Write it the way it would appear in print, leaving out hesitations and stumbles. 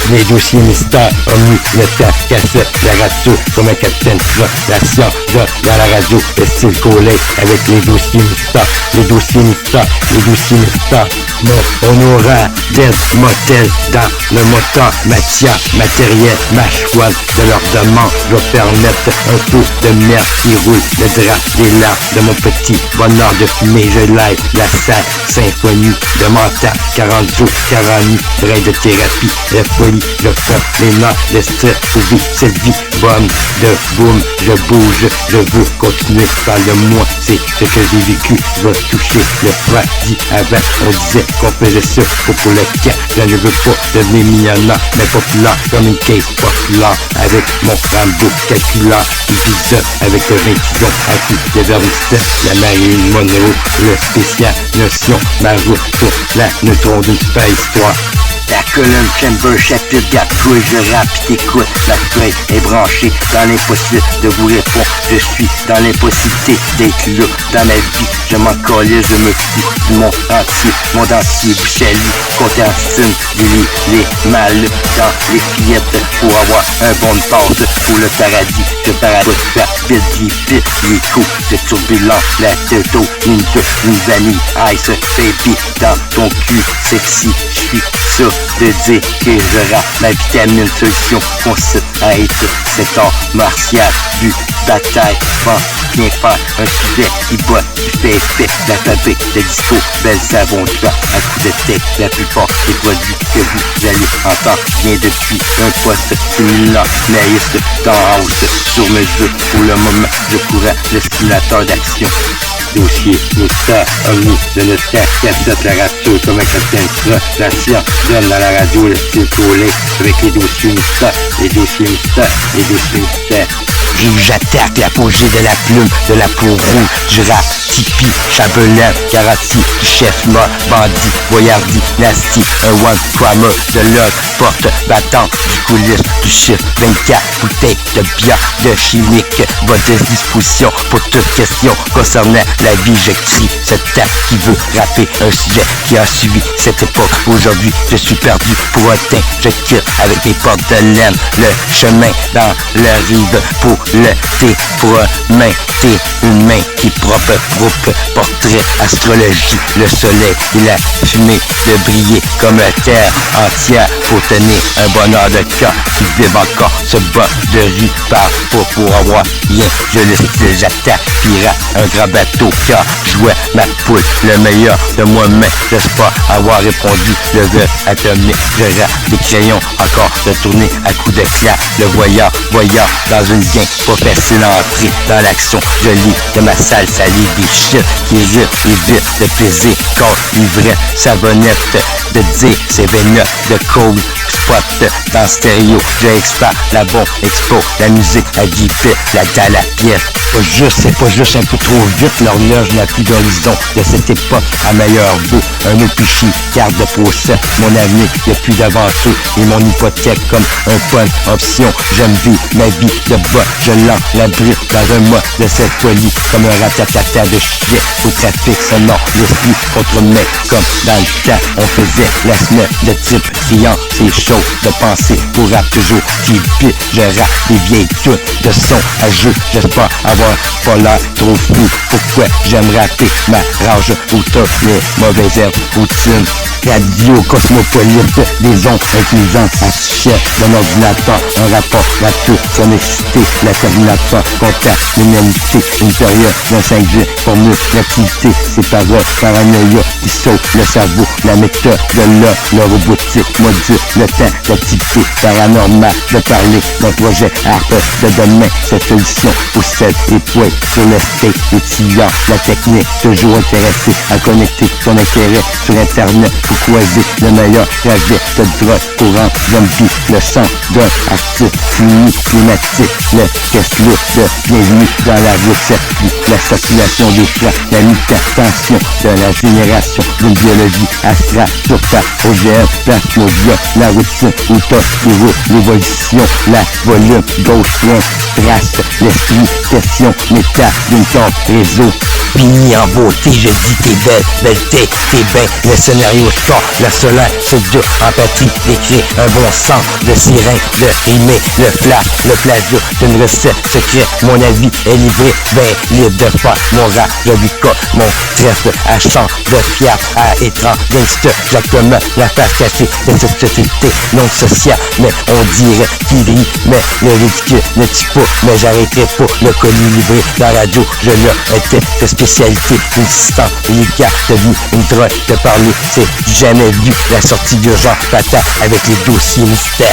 les dossiers mystères, omni, le temps, cassette, la radio, comme un capitaine, la science, dans la radio, le style collé, avec les dossiers mystères, les dossiers mystères, les dossiers mystères. Mon honoraire d'aide motel dans le moteur, matière, matériel, ma choix de leur demande, je vais permettre un peu de merde qui roule, le drap, les larmes de mon petit bonheur de fumer, je l'aide, la salle, symphonie de mental, 40 jours, 40 nuits, brin de thérapie, la folie, je fais les nerfs, le stress, pour vivre cette vie, bonne de boum, je bouge, je veux continuer, parle de moi, c'est ce que j'ai vécu, je vais toucher le froid, dit avant, on disait qu'on faisait ça pour le cas, je ne veux pas devenir millionnaire, mais populaire, comme une caisse populaire, avec mon Rambo calculateur, qui vise avec le 20 kilos, à coup de verbicide, la Marilyn Monroe, le spécial notion, ma route pour la neutron d'une super histoire. La colonne Chamber chapitre garde-couille, je rappe t'écoute, la feuille est branchée dans l'impossible de vous répondre, je suis dans l'impossibilité d'être là dans ma vie, je m'en collais, je me fous du monde entier, Bouchali, Contentine, les mâles dans les fillettes, pour avoir un bon de passe pour le paradis, je paradis, vite, les coups de turbulent, la tête au, une vanille, ice, baby, dans ton cul, sexy, je suis ça de dire que je rappe ma vitamine solution consiste à être cet art martial du bataille, bien faire un sujet qui bat du fait, la fabrique de disco, belle savon de vin à coup de tête, la plupart des produits que vous allez entendre vient depuis un poste stimulant, naïste dans house, sur mesure, pour le moment je courrais le stimulateur d'action. Dossier, mystère, omni, de notre temps, cassette, la radio, comme un capitaine, la science, donne dans la radio, le style collé, avec les dossiers mystères, les dossiers mystères, les dossiers mystères. J'attaque l'apogée de la plume, de la peau rouge, du rap, tipi, chapelaine, garantie, du chef mort, bandit, voyardi, nasty, un one-primer, de l'og, porte, battant, du coulisses, du chiffre, 24, bouteilles de bière, de chimique, votre disposition pour toute question concernant la vie, je crie, ce temps qui veut rapper un sujet qui a suivi cette époque, aujourd'hui, je suis perdu pour un teint, je quitte avec des portes de laine, le chemin dans la rive, pour le thé, pour un main, thé, une main qui propre, groupe, portrait, astrologie, le soleil et la fumée de briller comme la terre entière pour tenir un bonheur de cœur qui vive encore ce bas de rue par pour avoir rien, je le style, j'attaque, pirate, un grand bateau car jouais ma poule, le meilleur de moi-même, j'espère avoir répondu, le vœu atomique, je rappe des crayons, encore de tourner à coups de clair, le voyeur dans une gang, pas facile à entrer dans l'action, je lis de ma salle salée des shit qui irritent et vite de plaisir, corps livret, savonnette, de dire c'est vénère, de cold spot dans stéréo, je expert la bombe, expo, la musique à JP, la dalle à pièce, c'est pas juste un peu trop vite, l'horloge n'a plus d'horizon de cette époque à meilleur bout, un opichi, carte de procès, mon avenir, y'a plus d'aventure et mon hypothèque comme un point option, j'aime vivre ma vie de bas, je lance la brille dans un mois de cette folie, comme un ratatata de chien au trafic sonore, l'esprit contre mes comme dans le temps, on faisait la semaine de type criant, c'est chaud de penser pour rap toujours qui pire, je rappe des vieilles tunes de son à jeu, j'espère avoir pas l'air trop fou, pourquoi j'aime rapper ma rage autour les mauvaises herbes routines, radio cosmopolite, des ondes intelligentes affichées d'un ordinateur, un rapport radio, son excité, la terminateur, contact, l'humanité, une période d'un 5G, formule, l'activité, ses paroles, paranoïa, qui saute le cerveau, la méthode de l'heure, le robotique, module, le temps, l'activité, paranormal, de parler d'un projet art de demain, cette solution possède les points sur le steak, les tillants, la technique, toujours intéressé à connecter son intérêt sur internet pour croiser le meilleur trajet de drogue courant zombie, le sang d'un artiste fini climatique, le Tesla de bienvenue dans la route circuit, la circulation des flancs, la mutation de la génération d'une biologie astrale sur ta OGM, plasmodia, la routine, auto, l'évolution, la volume, gauche, trace, l'esprit, question, méta, d'une carte, réseau, Pini en beauté, je dis t'es belle, belleté, t'es bien. Le scénario score, le soleil, c'est dur, empathie, d'écrire un bon sens, de sirène, de rimer, le flash, le plagiat, d'une recette secrète. Mon avis est livré, ben libre de faire mon rap, je lui colle mon trèfle à champ de fier à étrange, gangster, exactement la face cachée de cette société non sociale. Mais on dirait qu'il rit, mais le ridicule ne tue pas, mais j'arrêterai pas le colis livré dans la radio, je l'ai été de spécialité, une assistante délicate, de vie, une drogue de parler, c'est jamais vu, la sortie d'urgence fatal avec les dossiers mystères.